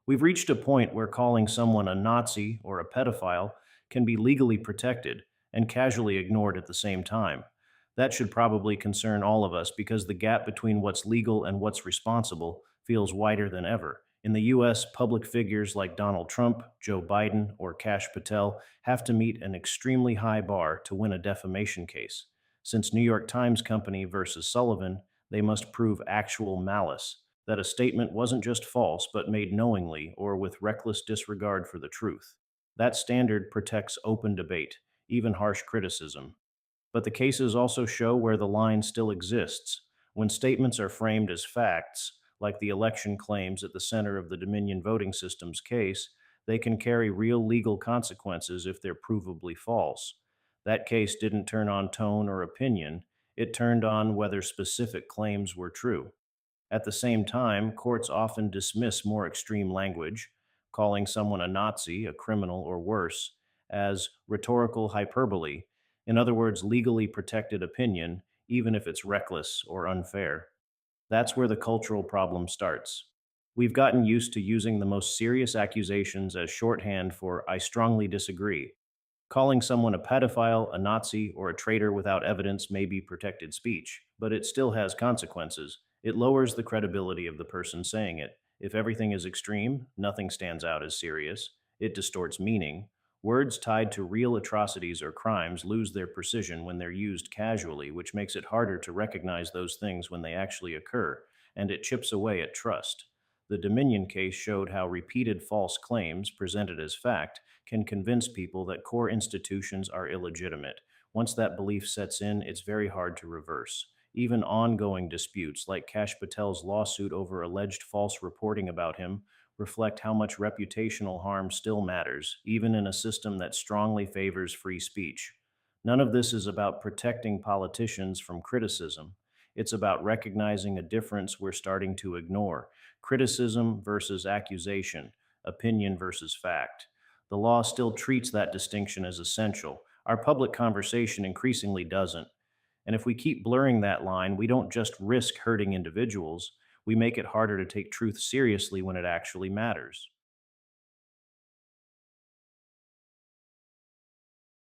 We've reached a point where calling someone a Nazi or a pedophile can be legally protected and casually ignored at the same time. That should probably concern all of us because the gap between what's legal and what's responsible feels wider than ever. In the US, public figures like Donald Trump, Joe Biden, or Kash Patel have to meet an extremely high bar to win a defamation case. Since New York Times Company versus Sullivan, they must prove actual malice, that a statement wasn't just false but made knowingly or with reckless disregard for the truth. That standard protects open debate, even harsh criticism. But the cases also show where the line still exists. When statements are framed as facts, like the election claims at the center of the Dominion voting system's case, they can carry real legal consequences if they're provably false. That case didn't turn on tone or opinion, it turned on whether specific claims were true. At the same time, courts often dismiss more extreme language, calling someone a Nazi, a criminal, or worse, as rhetorical hyperbole, in other words, legally protected opinion, even if it's reckless or unfair. That's where the cultural problem starts. We've gotten used to using the most serious accusations as shorthand for "I strongly disagree." Calling someone a pedophile, a Nazi, or a traitor without evidence may be protected speech, but it still has consequences. It lowers the credibility of the person saying it. If everything is extreme, nothing stands out as serious. It distorts meaning. Words tied to real atrocities or crimes lose their precision when they're used casually, which makes it harder to recognize those things when they actually occur, and it chips away at trust. The Dominion case showed how repeated false claims, presented as fact, can convince people that core institutions are illegitimate. Once that belief sets in, it's very hard to reverse. Even ongoing disputes, like Kash Patel's lawsuit over alleged false reporting about him, reflect how much reputational harm still matters, even in a system that strongly favors free speech. None of this is about protecting politicians from criticism. It's about recognizing a difference we're starting to ignore: criticism versus accusation, opinion versus fact. The law still treats that distinction as essential. Our public conversation increasingly doesn't. And if we keep blurring that line, we don't just risk hurting individuals, we make it harder to take truth seriously when it actually matters.